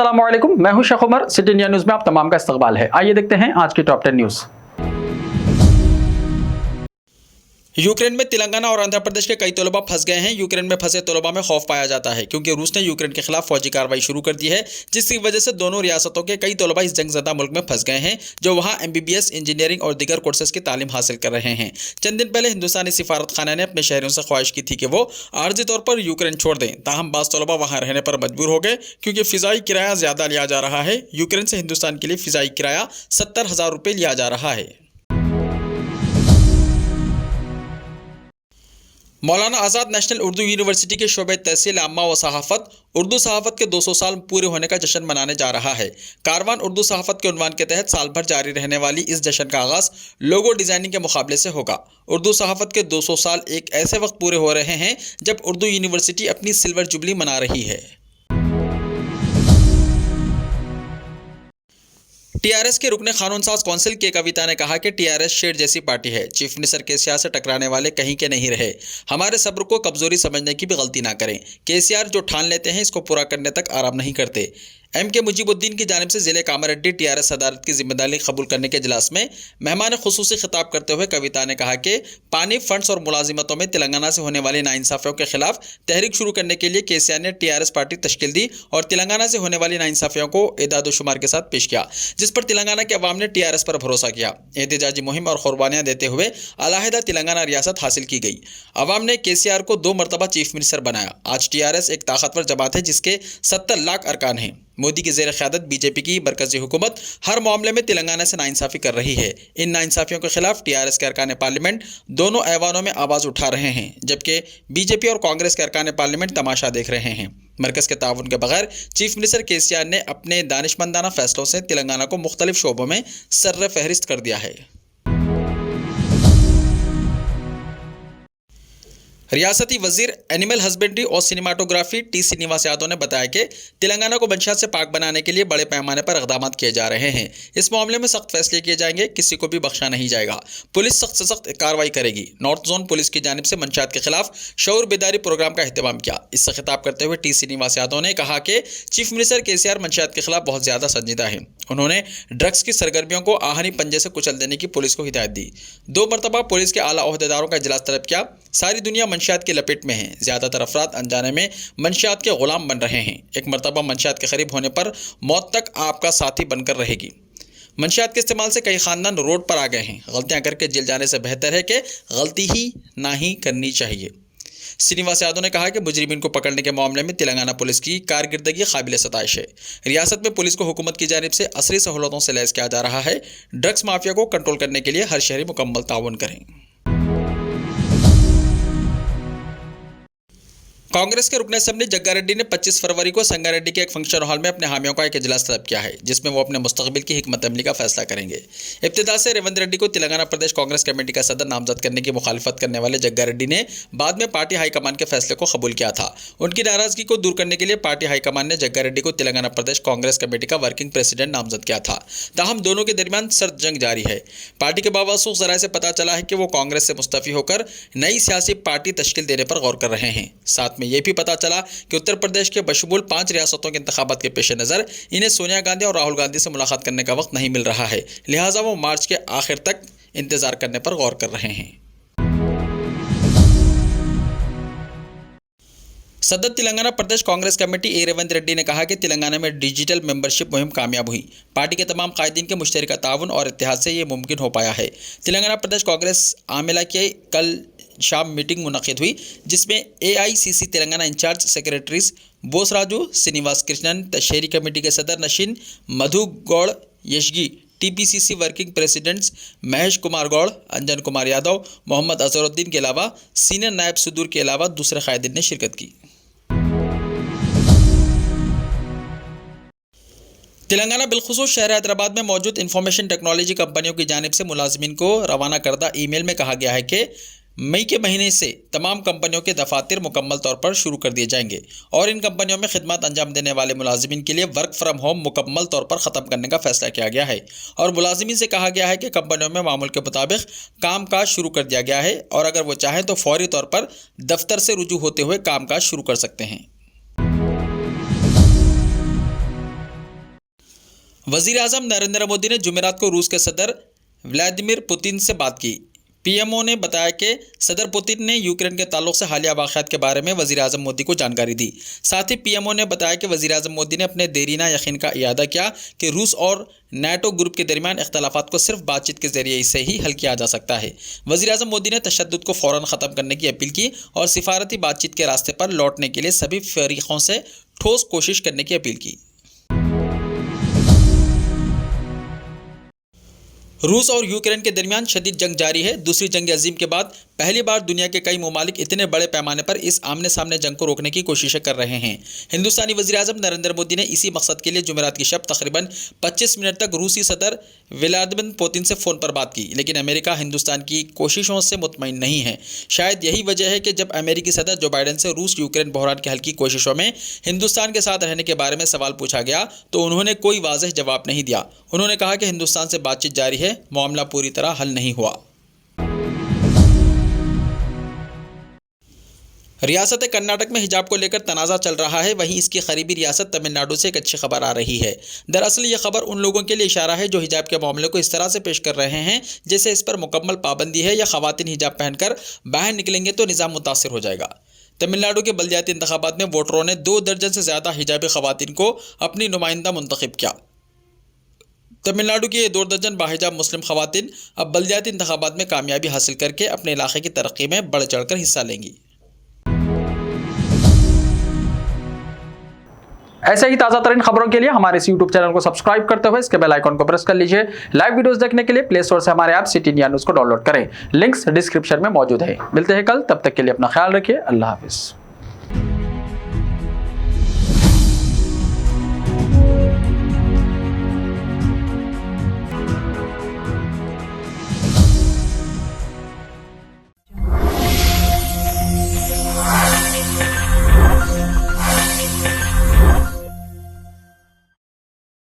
अस्सलामुअलैकुम, मैं हूं Sheikh Umar. City India news में आप तमाम का इस्तकबाल है। आइए देखते हैं आज की टॉप 10 न्यूज। यूक्रेन में तेलंगाना और आंध्र प्रदेश के कई तलबा फंस गए हैं। यूक्रेन में फंसे तलबा में खौफ पाया जाता है क्योंकि रूस ने यूक्रेन के खिलाफ फौजी कार्रवाई शुरू कर दी है, जिसकी वजह से दोनों रियासतों के कई तलबा इस जंगज़दा मुल्क में फंस गए हैं जो वहां MBBS, इंजीनियरिंग और दीगर कोर्सेज की तालीम हासिल कर रहे हैं। चंद दिन पहले हिंदुस्तानी सिफारत खाना ने अपने शहरियों से ख्वाहिश की थी कि वो आर्जी तौर पर यूक्रेन छोड़ दें, ताहम बाज़ तलबा वहां रहने पर मजबूर हो गए क्योंकि फ़िज़ाई किराया ज़्यादा लिया जा रहा है। यूक्रेन से हिंदुस्तान के लिए फ़िज़ाई किराया 70,000 रुपये लिया जा रहा है। मौलाना आज़ाद नेशनल उर्दू यूनिवर्सिटी के शोबे तहसील आम्मा व सहाफ़त उर्दू सहाफ़त के 200 साल पूरे होने का जश्न मनाने जा रहा है। कारवान उर्दू सहाफ़त के उन्वान के तहत साल भर जारी रहने वाली इस जश्न का आगाज़ लोगो डिज़ाइनिंग के मुकाबले से होगा। उर्दू सहाफ़त के 200 साल एक ऐसे वक्त पूरे हो रहे हैं जब उर्दू यूनिवर्सिटी अपनी सिल्वर जुबली मना रही है। TRS के रुकने कानून साज कौंसिल के कविता ने कहा कि TRS शेर जैसी पार्टी है। चीफ मिनिस्टर केसीआर से टकराने वाले कहीं के नहीं रहे। हमारे सब्र को कमजोरी समझने की भी गलती ना करें। केसीआर जो ठान लेते हैं इसको पूरा करने तक आराम नहीं करते। MK मुजीबुद्दीन की जानिब से ज़िले कामारेड्डी TRS सदारत की जिम्मेदारी कबूल करने के इजलास में मेहमान खुसूसी खिताब करते हुए कविता ने कहा कि पानी, फंड्स और मुलाजिमतों में तेलंगाना से होने वाली नाइंसाफ़ियों के खिलाफ तहरीक शुरू करने के लिए केसीआर ने TRS पार्टी तश्कील दी और तेलंगाना से होने वाली नाइंसाफ़ियों को एदाद शुमार के साथ पेश किया, जिस पर तेलंगाना के अवाम ने TRS पर भरोसा किया। एहतजाजी मुहिम और कुर्बानियाँ देते हुए अलहदा तेलंगाना रियासत हासिल की गई। अवाम ने केसीआर को 2 मरतबा चीफ मिनिस्टर बनाया। आज TRS एक ताकतवर जमात है जिसके 70 लाख अरकान हैं। मोदी की ज़ेर क़यादत बीजेपी की मरकज़ी हुकूमत हर मामले में तेलंगाना से नाइंसाफ़ी कर रही है। इन नाइंसाफ़ियों के खिलाफ TRS के अरकान पार्लियामेंट दोनों ऐवानों में आवाज़ उठा रहे हैं, जबकि बीजेपी और कांग्रेस के अरकान पार्लियामेंट तमाशा देख रहे हैं। मरकज़ के ताउन के बगैर चीफ मिनिस्टर केसीआर ने अपने दानिशमंदाना फैसलों से तेलंगाना को मुख्तलिफ शोबों में सर्र फहरिस्त कर दिया है। रियासती वजीर एनिमल हस्बेंड्री और सिनेमाटोग्राफी T श्रीनिवास यादव ने बताया कि तेलंगाना को मंशियात से पाक बनाने के लिए बड़े पैमाने पर इक़दाम किए जा रहे हैं। इस मामले में सख्त फैसले किए जाएंगे, किसी को भी बख्शा नहीं जाएगा। पुलिस सख्त से सख्त कार्रवाई करेगी। नॉर्थ जोन पुलिस की जानिब से मंशियात के खिलाफ शऊर बेदारी प्रोग्राम का अहतमाम किया। इससे खिताब करते हुए T श्रीनिवास यादव ने कहा कि चीफ मिनिस्टर केसीआर मंशियात के खिलाफ बहुत ज़्यादा संजीदा है। उन्होंने ड्रग्स की सरगर्मियों को आहनी पंजे से कुचल देने की पुलिस को हिदायत दी। 2 मरतबा पुलिस के आला ओहदेदारों का इजलास तलब किया। सारी दुनिया मंशियात की लपेट में है। ज़्यादातर अफराद अनजाने में मंशियात के गुलाम बन रहे हैं। एक मरतबा मंशियात के करीब होने पर मौत तक आपका साथी बनकर रहेगी। मंशियात के इस्तेमाल से कई ख़ानदान रोड पर आ गए हैं। गलतियां करके जेल जाने से बेहतर है कि गलती ही ना ही करनी चाहिए। श्रीनिवास यादव ने कहा कि मुजरिमीन को पकड़ने के मामले में तेलंगाना पुलिस की कारकर्दगी काबिल सताइश है। रियासत में पुलिस को हुकूमत की जानिब से असरी सहूलतों से लैस किया जा रहा है। ड्रग्स माफिया को कंट्रोल करने के लिए हर शहरी मुकम्मल ताउन करें। कांग्रेस के रुकने असम्बली जग्गा रेड्डी ने 25 फरवरी को संगारेड्डी के एक फंक्शन हॉल में अपने हामियों का एक इजलास तलब किया है, जिसमें वो अपने मुस्तकबिल की हिकमत अमली का फैसला करेंगे। इब्तिदा से रेवंत रेड्डी को तेलंगाना प्रदेश कांग्रेस कमेटी का सदर नामजद करने की मुखालिफत करने वाले जग्गा रेड्डी ने बाद में पार्टी हाईकमान के फैसले को कबूल किया था। उनकी नाराजगी को दूर करने के लिए पार्टी हाईकमान ने जग्गा रेड्डी को तेलंगाना प्रदेश कांग्रेस कमेटी का वर्किंग प्रेसिडेंट नामजद किया था। ताहम दोनों के दरमियान सर्द जंग जारी है। पार्टी के बावसूख ज़राए से पता चला है कि वो कांग्रेस से मुस्तफ़ी होकर नई सियासी पार्टी तश्कील देने पर गौर कर रहे हैं। साथ में यह भी पता चला कि उत्तर प्रदेश के बशमूल 5 रियासतों के इंतखाबात के पेश नज़र इन्हें सोनिया गांधी और राहुल गांधी से मुलाकात करने का वक्त नहीं मिल रहा है, लिहाजा वो मार्च के आखिर तक इंतजार करने पर गौर कर रहे हैं। सदर तेलंगाना प्रदेश कांग्रेस कमेटी ए रेवंत रेड्डी ने कहा कि तेलंगाना में डिजिटल मेंबरशिप मुहिम कामयाब हुई। पार्टी के तमाम कायदीन के मुश्तरका ताउन और इत्तेहाद से ये मुमकिन हो पाया है। तेलंगाना प्रदेश कांग्रेस आमिला की कल शाम मीटिंग मुनक़िद हुई, जिसमें AICC Telangana incharge secretaries Bosaraju Srinivas Krishnan, तशहरी कमेटी के सदर नशीन मधु गौड़ यशगी, TPCC working presidents Mahesh Kumar Goud, Anjan Kumar Yadav, Mohammad Azharuddin के अलावा सीनियर नायब सदूर के अलावा दूसरे कायदीन ने शिरकत की। तेलंगाना बिलखुसूस शहर हैदराबाद में मौजूद इंफॉर्मेशन टेक्नोलॉजी कंपनियों की जानिब से मुलाजमीन को रवाना करदा ईमेल में कहा गया है कि मई के महीने से तमाम कंपनियों के दफातर मुकम्मल तौर पर शुरू कर दिए जाएंगे और इन कंपनियों में खिदमत अंजाम देने वाले मुलाजिमीन के लिए वर्क फ्राम होम मुकम्मल तौर पर ख़त्म करने का फैसला किया गया है और मुलाजिमीन से कहा गया है कि कंपनियों में मामूल के मुताबिक काम काज शुरू कर दिया गया है और अगर वो चाहें तो फौरी तौर पर दफ्तर से रुजू होते हुए काम काज शुरू कर सकते हैं। वज़ीर आज़म नरेंद्र मोदी ने जुमेरात को रूस के सदर व्लादिमीर पुतिन से बात की। पीएमओ ने बताया कि सदर पुतिन ने यूक्रेन के ताल्लुक से हालिया वाक़यात के बारे में वज़ीर आज़म मोदी को जानकारी दी। साथ ही पीएमओ ने बताया कि वज़ीर आज़म मोदी ने अपने देरीना यकीन का इयादा किया कि रूस और नाटो ग्रुप के दरमियान इख्तलाफात को सिर्फ बातचीत के जरिए से ही हल किया जा सकता है। वज़ीर आज़म मोदी ने तशद्दुद को फ़ौरन ख़त्म करने की अपील की और सिफारती बातचीत के रास्ते पर लौटने के लिए सभी फरीक़ों से ठोस कोशिश करने की अपील की। रूस और यूक्रेन के दरमियान शदीद जंग जारी है। दूसरी जंग अजीम के बाद पहली बार दुनिया के कई ममालिक इतने बड़े पैमाने पर इस आमने सामने जंग को रोकने की कोशिशें कर रहे हैं। हिंदुस्तानी वज़ीर आज़म नरेंद्र मोदी ने इसी मकसद के लिए जुमेरात की शब तकरीबन 25 मिनट तक रूसी सदर व्लादिमीर पुतिन से फ़ोन पर बात की, लेकिन अमेरिका हिंदुस्तान की कोशिशों से मुतमईन नहीं है। शायद यही वजह है कि जब अमेरिकी सदर जो बाइडन से रूस यूक्रेन बहरान के हल की कोशिशों में हिंदुस्तान के साथ रहने के बारे में सवाल पूछा गया तो उन्होंने कोई वाज़ेह जवाब नहीं दिया। उन्होंने कहा कि हिंदुस्तान से बातचीत जारी है, मामला पूरी तरह हल नहीं हुआ। रियासत कर्नाटक में हिजाब को लेकर तनाज़ा चल रहा है, वहीं इसकी करीबी रियासत तमिलनाडु से एक अच्छी खबर आ रही है। दरअसल ये खबर उन लोगों के लिए इशारा है जो हिजाब के मामले को इस तरह से पेश कर रहे हैं जैसे इस पर मुकम्मल पाबंदी है या ख़वातीन हिजाब पहनकर बाहर निकलेंगे तो निज़ाम मुतासिर हो जाएगा। तमिलनाडु के बल्दियाती इंतखाबात में वोटरों ने 2 दर्जन से ज़्यादा हिजाबी ख़वातीन को अपनी नुमाइंदा मुंतखब किया। तमिलनाडु की ये 2 दर्जन बाहिजाब मुस्लिम ख़वातीन अब बल्दियाती इंतखाबात में कामयाबी हासिल करके अपने इलाके की तरक्की में बढ़ चढ़कर हिस्सा लेंगी। ऐसे ही ताज़ा तरीन खबरों के लिए हमारे इस YouTube चैनल को सब्सक्राइब करते हुए इसके बेल आइकन को प्रेस कर लीजिए। लाइव वीडियोस देखने के लिए प्ले स्टोर से हमारे ऐप सिटी इंडिया न्यूज़ को डाउनलोड करें, लिंक्स डिस्क्रिप्शन में मौजूद है। मिलते हैं कल, तब तक के लिए अपना ख्याल रखिए। अल्लाह हाफिज़।